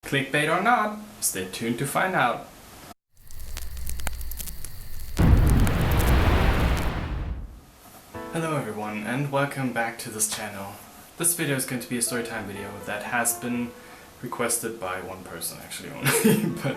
Clickbait or not, stay tuned to find out. Hello everyone and welcome back to this channel. This video is going to be a storytime video that has been requested by one person actually only, but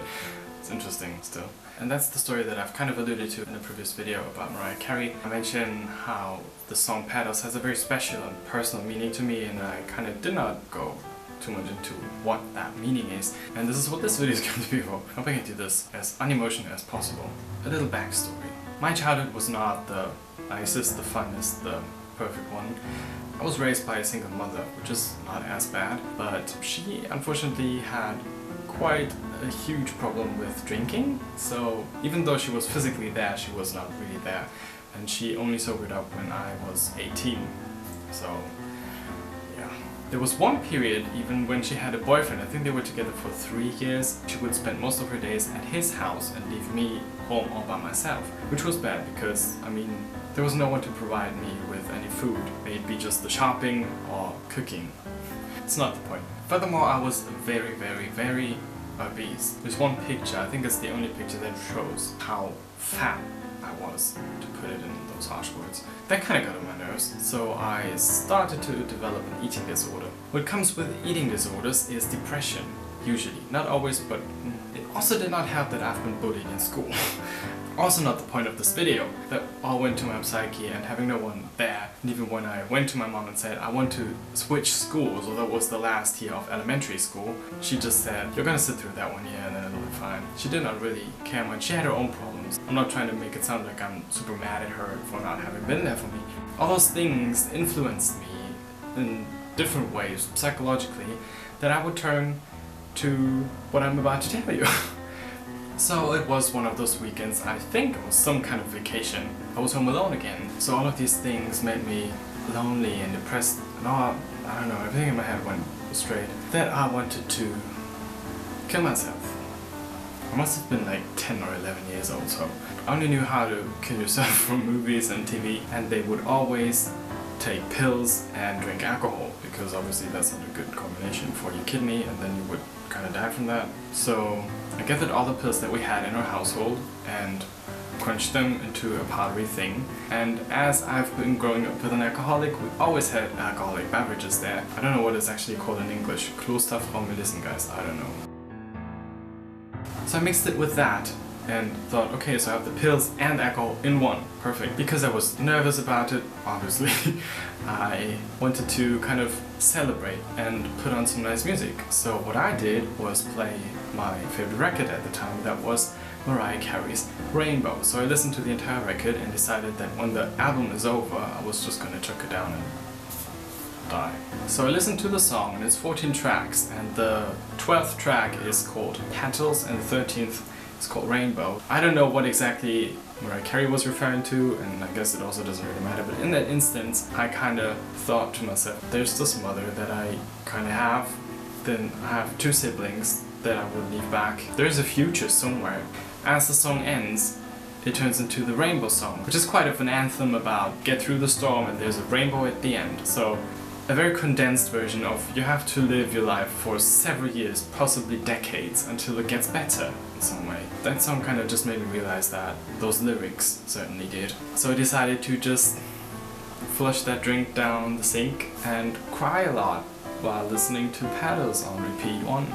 it's interesting still. And that's the story that I've kind of alluded to in a previous video about Mariah Carey. I mentioned how the song Petals has a very special and personal meaning to me, and I kind of did not go too much into what that meaning is. And this is what this video is going to be for. I'm hoping to do this as unemotional as possible. A little backstory. My childhood was not the nicest, the funnest, the perfect one. I was raised by a single mother, which is not as bad, but she unfortunately had quite a huge problem with drinking. So even though she was physically there, she was not really there. And she only sobered up when I was 18. So yeah. There was one period, even when she had a boyfriend, I think they were together for 3 years, she would spend most of her days at his house and leave me home all by myself. Which was bad because, I mean, there was no one to provide me with any food. May it be just the shopping or cooking. It's not the point. Furthermore, I was very, very, very obese. There's one picture, I think it's the only picture that shows how fat I was, to put it in those harsh words. That kind of got on my nerves, so I started to develop an eating disorder. What comes with eating disorders is depression, usually. Not always, but it also did not help that I've been bullied in school. Also not the point of this video. That all went to my psyche and having no one there. And even when I went to my mom and said I want to switch schools, although it was the last year of elementary school, she just said, you're gonna sit through that 1 year and then it'll be fine. She did not really care much. She had her own problems. I'm not trying to make it sound like I'm super mad at her for not having been there for me. All those things influenced me in different ways, psychologically, that I would turn to what I'm about to tell you. So it was one of those weekends, I think it was some kind of vacation. I was home alone again. So all of these things made me lonely and depressed and all, I don't know, everything in my head went straight. That I wanted to kill myself. I must have been like 10 or 11 years old, so I only knew how to kill yourself from movies and TV, and they would always take pills and drink alcohol, because obviously that's not a good combination for your kidney, and then you would kind of die from that. So I gathered all the pills that we had in our household and crunched them into a powdery thing. And as I've been growing up with an alcoholic, we always had alcoholic beverages there. I don't know what it's actually called in English. Klosterfrau-Melissen, guys, I don't know. So I mixed it with that and thought, okay, so I have the pills and alcohol in one. Perfect. Because I was nervous about it, obviously, I wanted to kind of celebrate and put on some nice music. So what I did was play my favorite record at the time, that was Mariah Carey's Rainbow. So I listened to the entire record and decided that when the album is over, I was just gonna chuck it down and die. So I listened to the song, and it's 14 tracks, and the 12th track is called Petals and the 13th is called Rainbow. I don't know what exactly Mariah Carey was referring to, and I guess it also doesn't really matter, but in that instance I kind of thought to myself, there's this mother that I kind of have, then I have 2 siblings that I will leave back. There's a future somewhere. As the song ends, it turns into the Rainbow song, which is quite of an anthem about get through the storm and there's a rainbow at the end. So a very condensed version of you have to live your life for several years, possibly decades, until it gets better in some way. That song kind of just made me realize that those lyrics certainly did. So I decided to just flush that drink down the sink and cry a lot while listening to Petals on repeat on.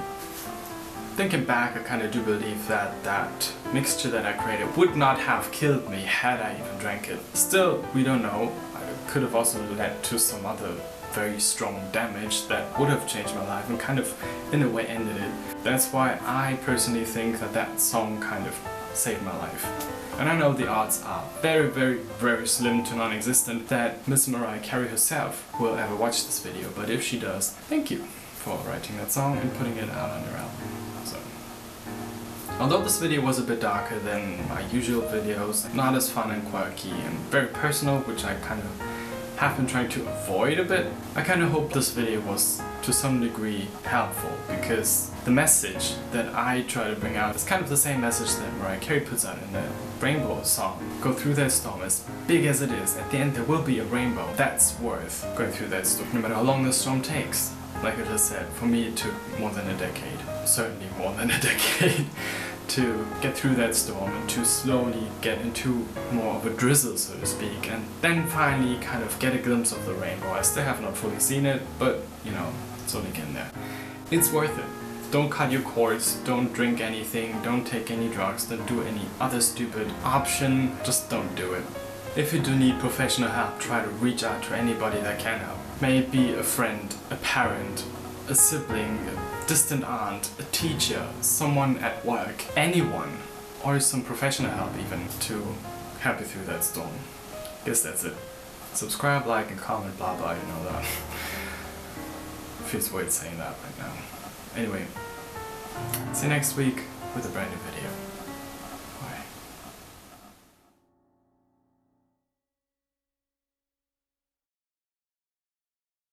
Thinking back, I kind of do believe that that mixture that I created would not have killed me had I even drank it. Still, we don't know. It could have also led to some other very strong damage that would have changed my life and kind of, in a way, ended it. That's why I personally think that that song kind of saved my life. And I know the odds are very, very, very slim to non-existent that Miss Mariah Carey herself will ever watch this video, but if she does, thank you for writing that song and putting it out on your album. So, although this video was a bit darker than my usual videos, not as fun and quirky and very personal, which I kind of have been trying to avoid a bit, I kind of hope this video was to some degree helpful, because the message that I try to bring out is kind of the same message that Mariah Carey puts out in the Rainbow song. Go through that storm, as big as it is, at the end there will be a rainbow. That's worth going through that storm, no matter how long the storm takes. Like I just said, for me it took more than a decade, certainly more than a decade, to get through that storm and to slowly get into more of a drizzle, so to speak, and then finally kind of get a glimpse of the rainbow. I still have not fully seen it, but you know, it's only getting there. It's worth it. Don't cut your cords, don't drink anything, don't take any drugs, don't do any other stupid option, just don't do it. If you do need professional help, try to reach out to anybody that can help. May it be a friend, a parent, a sibling, a distant aunt, a teacher, someone at work, anyone, or some professional help even, to help you through that storm. Guess that's it. Subscribe, like, and comment, blah blah, you know that. Feels weird saying that right now. Anyway, see you next week with a brand new video.